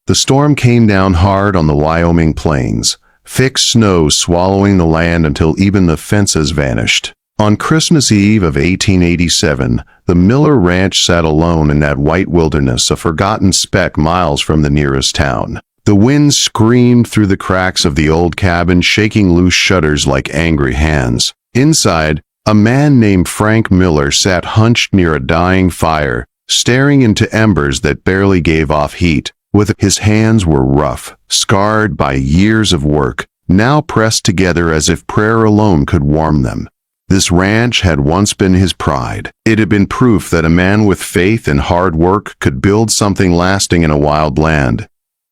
The storm came down hard on the Wyoming plains, thick snow swallowing the land until even the fences vanished. On Christmas Eve of 1887, the Miller Ranch sat alone in that white wilderness, a forgotten speck miles from the nearest town. The wind screamed through the cracks of the old cabin, shaking loose shutters like angry hands. Inside, a man named Frank Miller sat hunched near a dying fire, staring into embers that barely gave off heat. His hands were rough, scarred by years of work, now pressed together as if prayer alone could warm them. This ranch had once been his pride. It had been proof that a man with faith and hard work could build something lasting in a wild land.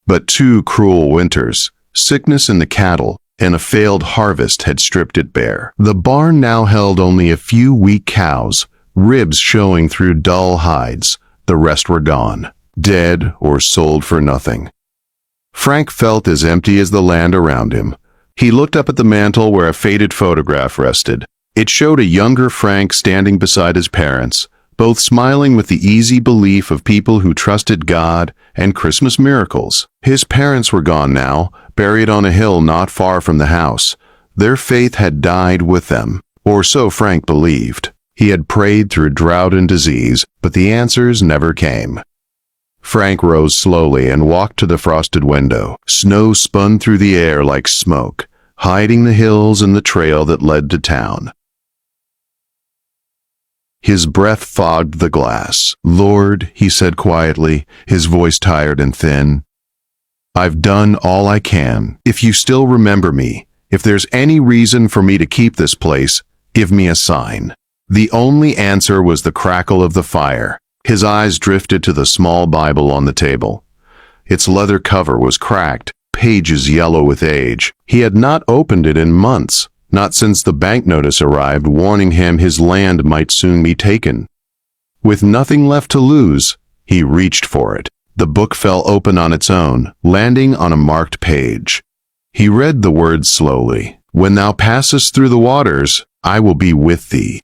But 2 cruel winters, sickness in the cattle, and a failed harvest had stripped it bare. The barn now held only a few weak cows, ribs showing through dull hides. The rest were gone, dead or sold for nothing. Frank felt as empty as the land around him. He looked up at the mantel where a faded photograph rested. It showed a younger Frank standing beside his parents, both smiling with the easy belief of people who trusted God and Christmas miracles. His parents were gone now, buried on a hill not far from the house. Their faith had died with them, or so Frank believed. He had prayed through drought and disease, but the answers never came. Frank rose slowly and walked to the frosted window. Snow spun through the air like smoke, hiding the hills and the trail that led to town. His breath fogged the glass. "Lord," he said quietly, his voice tired and thin, "I've done all I can. If you still remember me, if there's any reason for me to keep this place, give me a sign." The only answer was the crackle of the fire. His eyes drifted to the small Bible on the table. Its leather cover was cracked, pages yellow with age. He had not opened it in months, not since the bank notice arrived warning him his land might soon be taken. With nothing left to lose, he reached for it. The book fell open on its own, landing on a marked page. He read the words slowly. "When thou passest through the waters, I will be with thee."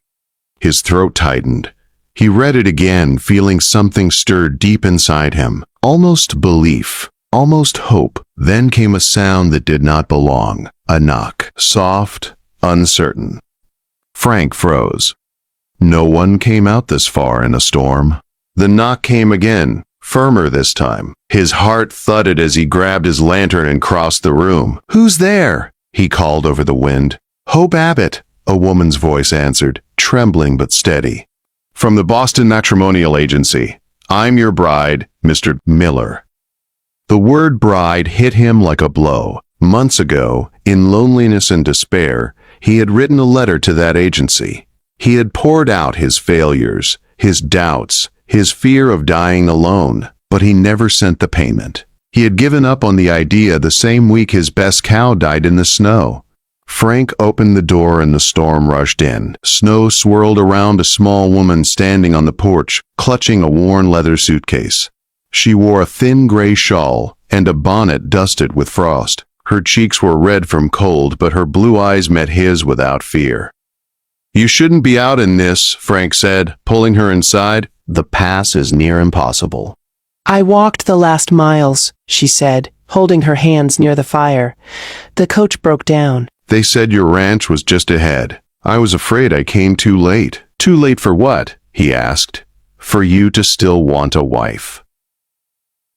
His throat tightened. He read it again, feeling something stir deep inside him. Almost belief, almost hope. Then came a sound that did not belong. A knock. Soft, uncertain. Frank froze. No one came out this far in a storm. The knock came again, firmer this time. His heart thudded as he grabbed his lantern and crossed the room. "Who's there?" he called over the wind. "Hope Abbott," a woman's voice answered, trembling but steady. "From the Boston Matrimonial Agency. I'm your bride, Mr. Miller." The word bride hit him like a blow. Months ago, in loneliness and despair, he had written a letter to that agency. He had poured out his failures, his doubts, his fear of dying alone, but he never sent the payment. He had given up on the idea the same week his best cow died in the snow. Frank opened the door and the storm rushed in. Snow swirled around a small woman standing on the porch, clutching a worn leather suitcase. She wore a thin gray shawl and a bonnet dusted with frost. Her cheeks were red from cold, but her blue eyes met his without fear. "You shouldn't be out in this," Frank said, pulling her inside. "The pass is near impossible." "I walked the last miles," she said, holding her hands near the fire. "The coach broke down." "They said your ranch was just ahead. I was afraid I came too late." "Too late for what?" he asked. "For you to still want a wife."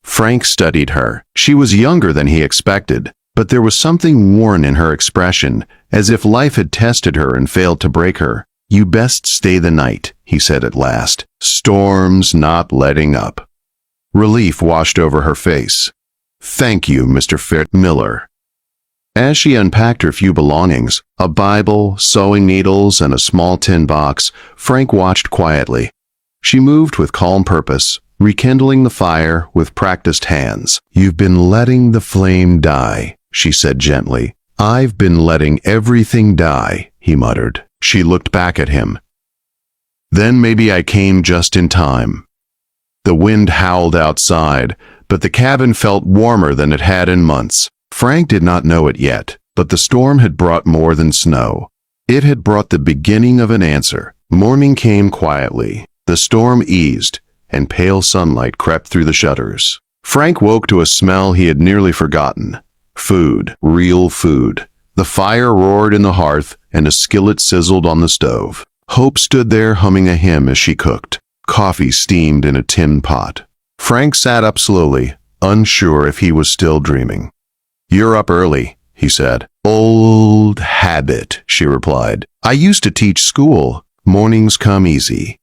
Frank studied her. She was younger than he expected, but there was something worn in her expression, as if life had tested her and failed to break her. "You best stay the night," he said at last. "Storms not letting up." Relief washed over her face. "Thank you, Mr. Miller." As she unpacked her few belongings, a Bible, sewing needles, and a small tin box, Frank watched quietly. She moved with calm purpose, rekindling the fire with practiced hands. "You've been letting the flame die," she said gently. "I've been letting everything die," he muttered. She looked back at him. "Then maybe I came just in time." The wind howled outside, but the cabin felt warmer than it had in months. Frank did not know it yet, but the storm had brought more than snow. It had brought the beginning of an answer. Morning came quietly. The storm eased, and pale sunlight crept through the shutters. Frank woke to a smell he had nearly forgotten. Food, real food. The fire roared in the hearth, and a skillet sizzled on the stove. Hope stood there humming a hymn as she cooked. Coffee steamed in a tin pot. Frank sat up slowly, unsure if he was still dreaming. "You're up early," he said. "Old habit," she replied. "I used to teach school. Mornings come easy."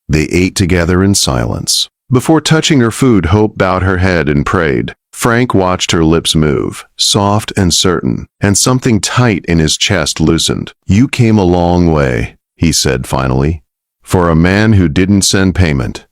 They ate together in silence. Before touching her food, Hope bowed her head and prayed. Frank watched her lips move, soft and certain, and something tight in his chest loosened. "You came a long way," he said finally, "for a man who didn't send payment."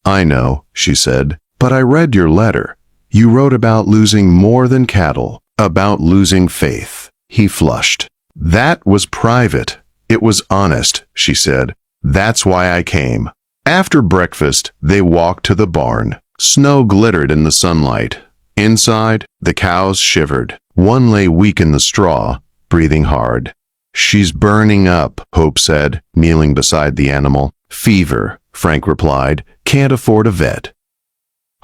"I know," she said, "but I read your letter. You wrote about losing more than cattle, about losing faith." He flushed. "That was private. It was honest," she said. "That's why I came." After breakfast, they walked to the barn. Snow glittered in the sunlight. Inside, the cows shivered. One lay weak in the straw, breathing hard. "She's burning up," Hope said, kneeling beside the animal. "Fever," Frank replied. "Can't afford a vet."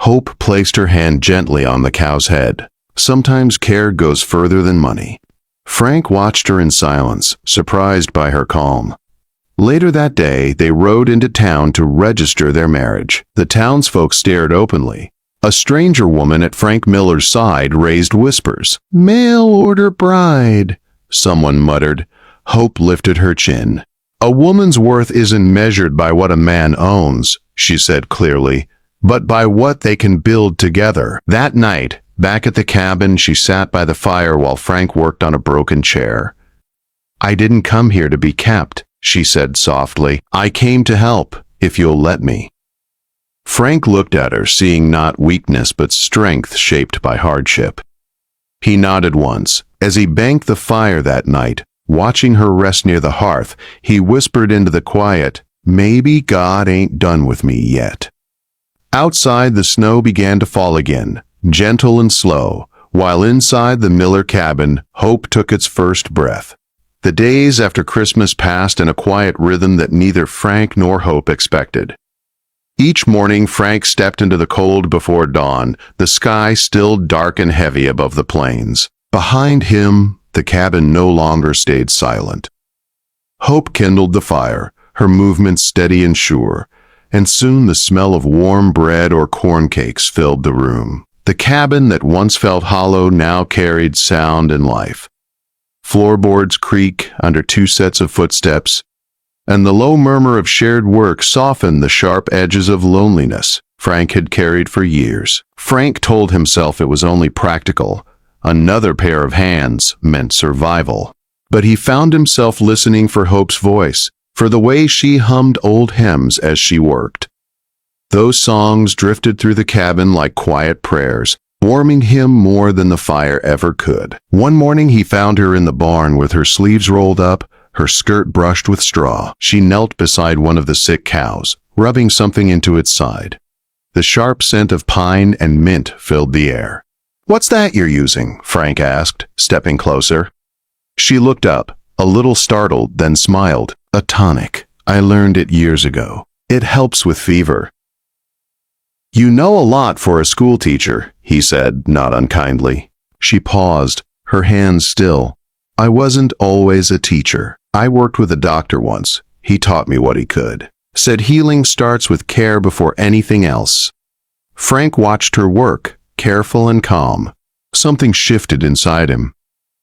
Hope placed her hand gently on the cow's head. Sometimes care goes further than money. Frank watched her in silence, surprised by her calm. Later that day, they rode into town to register their marriage. The townsfolk stared openly. A stranger woman at Frank Miller's side raised whispers. "Mail order bride," someone muttered. Hope lifted her chin. "A woman's worth isn't measured by what a man owns," she said clearly, "but by what they can build together." That night, back at the cabin, she sat by the fire while Frank worked on a broken chair. "I didn't come here to be kept," she said softly. "I came to help, if you'll let me." Frank looked at her, seeing not weakness but strength shaped by hardship. He nodded once. As he banked the fire that night, watching her rest near the hearth, he whispered into the quiet, "Maybe God ain't done with me yet." Outside, the snow began to fall again, gentle and slow, while inside the Miller cabin, hope took its first breath. The days after Christmas passed in a quiet rhythm that neither Frank nor Hope expected. Each morning, Frank stepped into the cold before dawn, the sky still dark and heavy above the plains. Behind him, the cabin no longer stayed silent. Hope kindled the fire, her movements steady and sure, and soon the smell of warm bread or corn cakes filled the room. The cabin that once felt hollow now carried sound and life. Floorboards creak under two sets of footsteps, and the low murmur of shared work softened the sharp edges of loneliness Frank had carried for years. Frank told himself it was only practical. Another pair of hands meant survival. But he found himself listening for Hope's voice, for the way she hummed old hymns as she worked. Those songs drifted through the cabin like quiet prayers, warming him more than the fire ever could. One morning he found her in the barn with her sleeves rolled up, her skirt brushed with straw. She knelt beside one of the sick cows, rubbing something into its side. The sharp scent of pine and mint filled the air. "What's that you're using?" Frank asked, stepping closer. She looked up, a little startled, then smiled. "A tonic. I learned it years ago. It helps with fever." "You know a lot for a school teacher," he said, not unkindly. She paused, her hands still. "I wasn't always a teacher. I worked with a doctor once. He taught me what he could. Said healing starts with care before anything else." Frank watched her work, careful and calm. Something shifted inside him.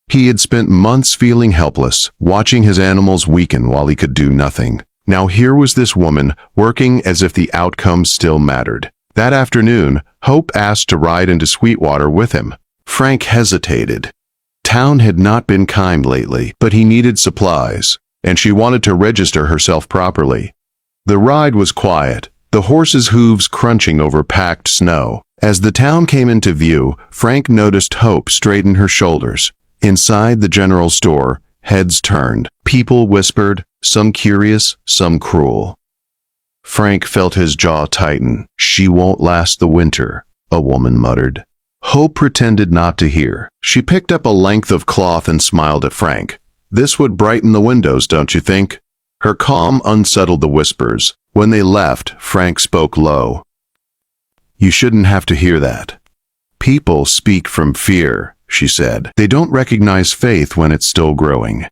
He had spent months feeling helpless, watching his animals weaken while he could do nothing. Now here was this woman, working as if the outcome still mattered. That afternoon, Hope asked to ride into Sweetwater with him. Frank hesitated. Town had not been kind lately, but he needed supplies, and she wanted to register herself properly. The ride was quiet, the horses' hooves crunching over packed snow. As the town came into view, Frank noticed Hope straighten her shoulders. Inside the general store, heads turned. People whispered, some curious, some cruel. Frank felt his jaw tighten. "She won't last the winter," a woman muttered. Hope pretended not to hear. She picked up a length of cloth and smiled at Frank. "This would brighten the windows, don't you think?" Her calm unsettled the whispers. When they left, Frank spoke low. You shouldn't have to hear that. People speak from fear, she said. They don't recognize faith when it's still growing.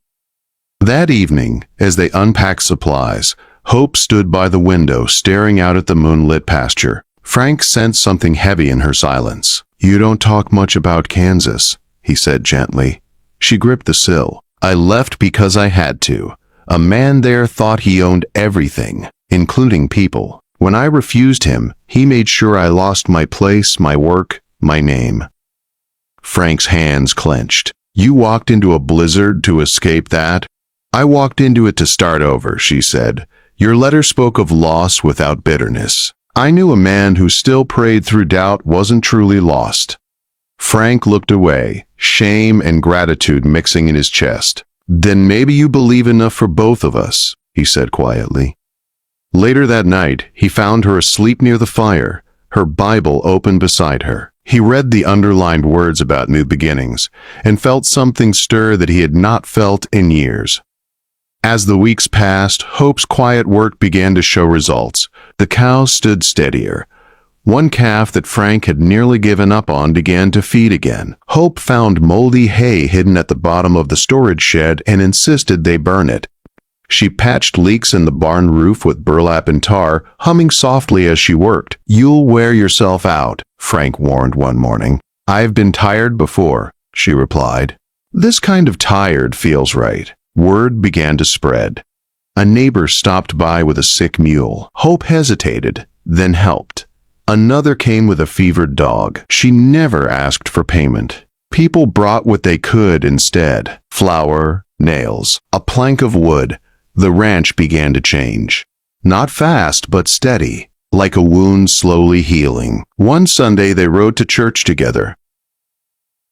That evening, as they unpacked supplies, Hope stood by the window staring out at the moonlit pasture. Frank sensed something heavy in her silence. You don't talk much about Kansas, he said gently. She gripped the sill. I left because I had to. A man there thought he owned everything, including people. When I refused him, he made sure I lost my place, my work, my name. Frank's hands clenched. You walked into a blizzard to escape that? I walked into it to start over, she said. Your letter spoke of loss without bitterness. I knew a man who still prayed through doubt wasn't truly lost. Frank looked away, shame and gratitude mixing in his chest. Then maybe you believe enough for both of us, he said quietly. Later that night, he found her asleep near the fire, her Bible open beside her. He read the underlined words about new beginnings and felt something stir that he had not felt in years. As the weeks passed, Hope's quiet work began to show results. The cows stood steadier. One calf that Frank had nearly given up on began to feed again. Hope found moldy hay hidden at the bottom of the storage shed and insisted they burn it. She patched leaks in the barn roof with burlap and tar, humming softly as she worked. You'll wear yourself out, Frank warned one morning. I've been tired before, she replied. This kind of tired feels right. Word began to spread. A neighbor stopped by with a sick mule. Hope hesitated, then helped. Another came with a fevered dog. She never asked for payment. People brought what they could instead. Flour, nails, a plank of wood. The ranch began to change. Not fast, but steady, like a wound slowly healing. One Sunday they rode to church together.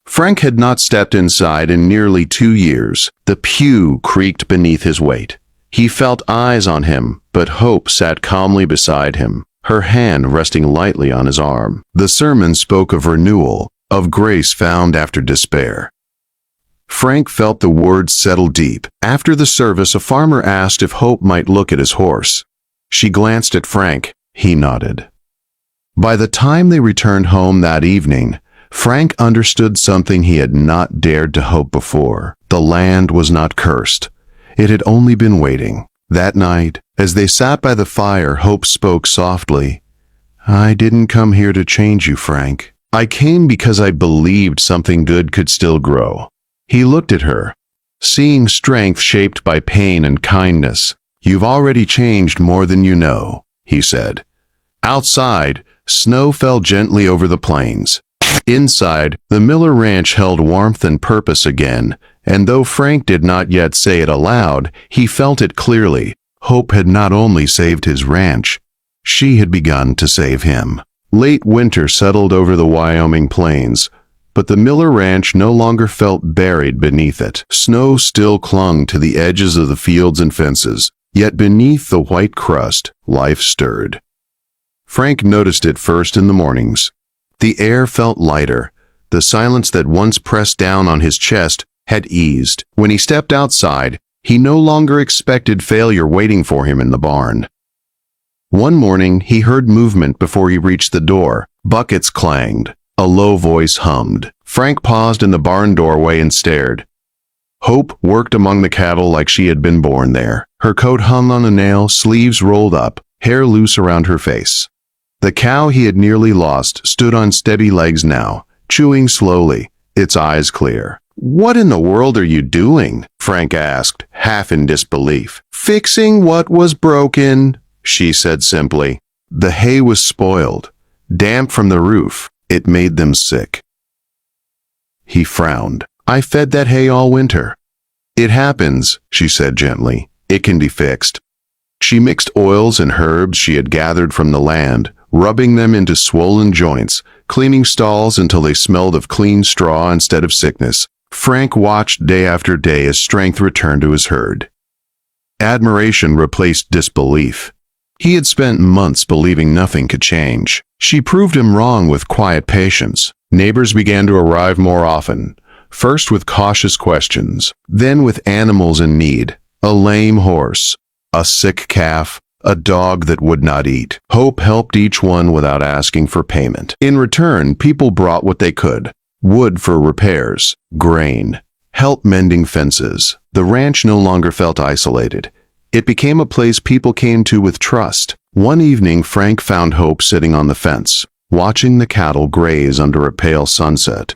Frank had not stepped inside in nearly 2 years. The pew creaked beneath his weight. He felt eyes on him, but Hope sat calmly beside him, her hand resting lightly on his arm. The sermon spoke of renewal, of grace found after despair. Frank felt the words settle deep. After the service, a farmer asked if Hope might look at his horse. She glanced at Frank. He nodded. By the time they returned home that evening, Frank understood something he had not dared to hope before. The land was not cursed. It had only been waiting. That night, as they sat by the fire, Hope spoke softly. I didn't come here to change you, Frank. I came because I believed something good could still grow. He looked at her, seeing strength shaped by pain and kindness. You've already changed more than you know, he said. Outside, snow fell gently over the plains. Inside, the Miller Ranch held warmth and purpose again, and though Frank did not yet say it aloud, he felt it clearly. Hope had not only saved his ranch, she had begun to save him. Late winter settled over the Wyoming plains, but the Miller Ranch no longer felt buried beneath it. Snow still clung to the edges of the fields and fences, yet beneath the white crust, life stirred. Frank noticed it first in the mornings. The air felt lighter. The silence that once pressed down on his chest had eased. When he stepped outside, he no longer expected failure waiting for him in the barn. One morning, he heard movement before he reached the door. Buckets clanged. A low voice hummed. Frank paused in the barn doorway and stared. Hope worked among the cattle like she had been born there. Her coat hung on a nail, sleeves rolled up, hair loose around her face. The cow he had nearly lost stood on steady legs now, chewing slowly, its eyes clear. What in the world are you doing? Frank asked, half in disbelief. Fixing what was broken, she said simply. The hay was spoiled, damp from the roof. It made them sick. He frowned. I fed that hay all winter. It happens, she said gently. It can be fixed. She mixed oils and herbs she had gathered from the land, rubbing them into swollen joints, cleaning stalls until they smelled of clean straw instead of sickness. Frank watched day after day as strength returned to his herd. Admiration replaced disbelief. He had spent months believing nothing could change. She proved him wrong with quiet patience. Neighbors began to arrive more often, first with cautious questions, then with animals in need. A lame horse, a sick calf, a dog that would not eat. Hope helped each one without asking for payment. In return, people brought what they could: wood for repairs, grain, help mending fences. The ranch no longer felt isolated. It became a place people came to with trust. One evening, Frank found Hope sitting on the fence, watching the cattle graze under a pale sunset.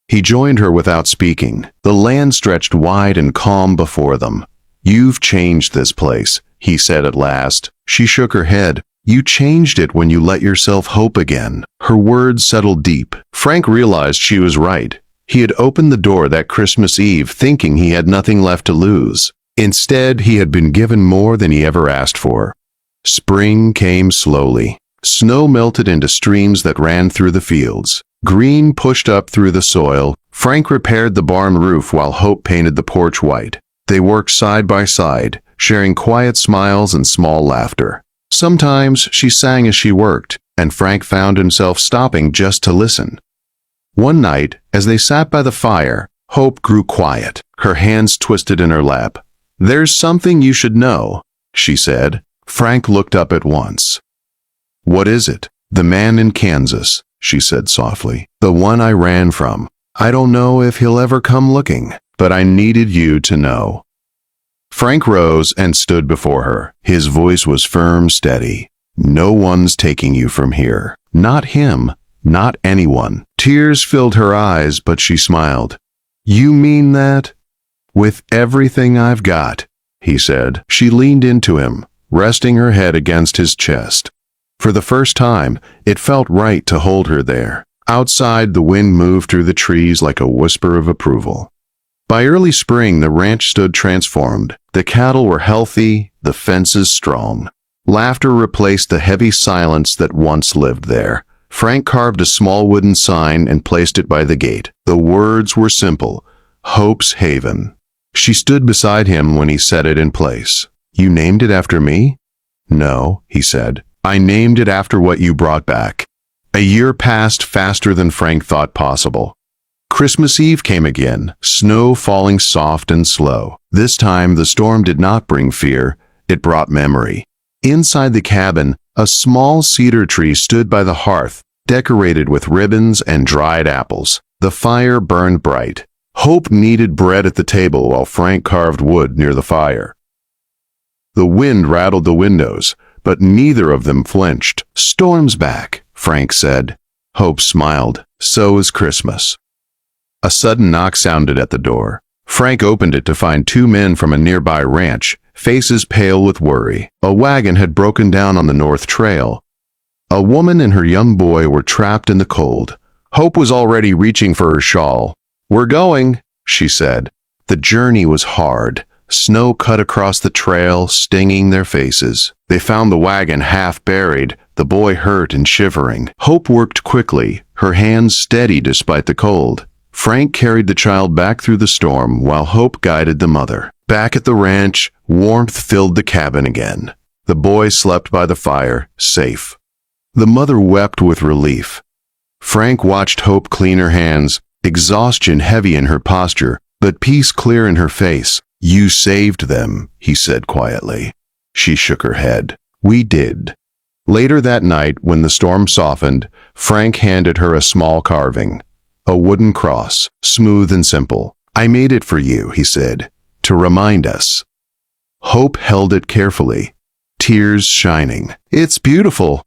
He joined her without speaking. The land stretched wide and calm before them. "You've changed this place," he said at last. She shook her head. "You changed it when you let yourself hope again." Her words settled deep. Frank realized she was right. He had opened the door that Christmas Eve thinking he had nothing left to lose. Instead, he had been given more than he ever asked for. Spring came slowly. Snow melted into streams that ran through the fields. Green pushed up through the soil. Frank repaired the barn roof while Hope painted the porch white. They worked side by side, sharing quiet smiles and small laughter. Sometimes she sang as she worked, and Frank found himself stopping just to listen. One night, as they sat by the fire, Hope grew quiet, her hands twisted in her lap. "There's something you should know," she said. Frank looked up at once. "What is it?" "The man in Kansas," she said softly. "The one I ran from. I don't know if he'll ever come looking, but I needed you to know." Frank rose and stood before her. His voice was firm, steady. "No one's taking you from here. Not him. Not anyone." Tears filled her eyes, but she smiled. "You mean that?" "With everything I've got," he said. She leaned into him, resting her head against his chest. For the first time, it felt right to hold her there. Outside, the wind moved through the trees like a whisper of approval. By early spring, the ranch stood transformed. The cattle were healthy, the fences strong. Laughter replaced the heavy silence that once lived there. Frank carved a small wooden sign and placed it by the gate. The words were simple: Hope's Haven. She stood beside him when he set it in place. "You named it after me?" "No," he said. "I named it after what you brought back." A year passed faster than Frank thought possible. Christmas Eve came again, snow falling soft and slow. This time, the storm did not bring fear, it brought memory. Inside the cabin, a small cedar tree stood by the hearth, decorated with ribbons and dried apples. The fire burned bright. Hope kneaded bread at the table while Frank carved wood near the fire. The wind rattled the windows, but neither of them flinched. "Storm's back," Frank said. Hope smiled. "So is Christmas." A sudden knock sounded at the door. Frank opened it to find two men from a nearby ranch, faces pale with worry. A wagon had broken down on the north trail. A woman and her young boy were trapped in the cold. Hope was already reaching for her shawl. "We're going," she said. The journey was hard. Snow cut across the trail, stinging their faces. They found the wagon half buried, the boy hurt and shivering. Hope worked quickly, her hands steady despite the cold. Frank carried the child back through the storm while Hope guided the mother. Back at the ranch, warmth filled the cabin again. The boy slept by the fire, safe. The mother wept with relief. Frank watched Hope clean her hands, exhaustion heavy in her posture, but peace clear in her face. "You saved them," he said quietly. She shook her head. "We did." Later that night, when the storm softened, Frank handed her a small carving. A wooden cross, smooth and simple. "I made it for you," he said, "to remind us." Hope held it carefully, tears shining. "It's beautiful."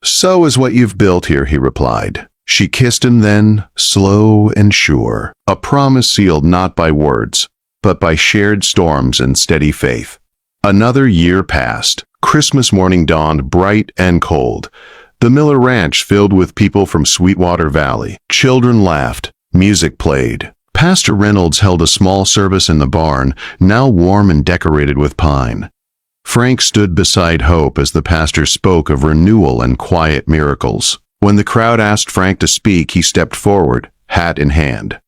"So is what you've built here," he replied. She kissed him then, slow and sure, a promise sealed not by words, but by shared storms and steady faith. Another year passed. Christmas morning dawned bright and cold. The Miller Ranch filled with people from Sweetwater Valley. Children laughed. Music played. Pastor Reynolds held a small service in the barn, now warm and decorated with pine. Frank stood beside Hope as the pastor spoke of renewal and quiet miracles. When the crowd asked Frank to speak, he stepped forward, hat in hand.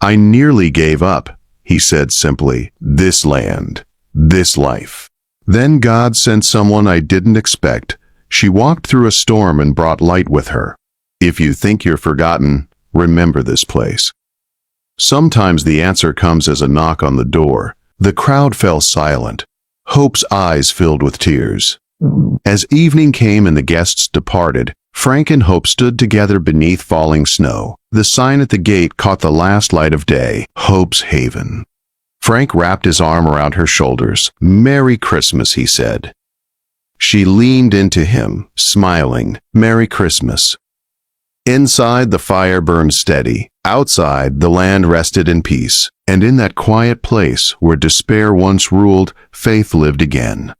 "I nearly gave up," he said simply. "This land, this life. Then God sent someone I didn't expect. She walked through a storm and brought light with her. If you think you're forgotten, remember this place." Sometimes the answer comes as a knock on the door. The crowd fell silent. Hope's eyes filled with tears. As evening came and the guests departed, Frank and Hope stood together beneath falling snow. The sign at the gate caught the last light of day, Hope's Haven. Frank wrapped his arm around her shoulders. "Merry Christmas," he said. She leaned into him, smiling. "Merry Christmas." Inside, the fire burned steady. Outside, the land rested in peace. And in that quiet place where despair once ruled, faith lived again.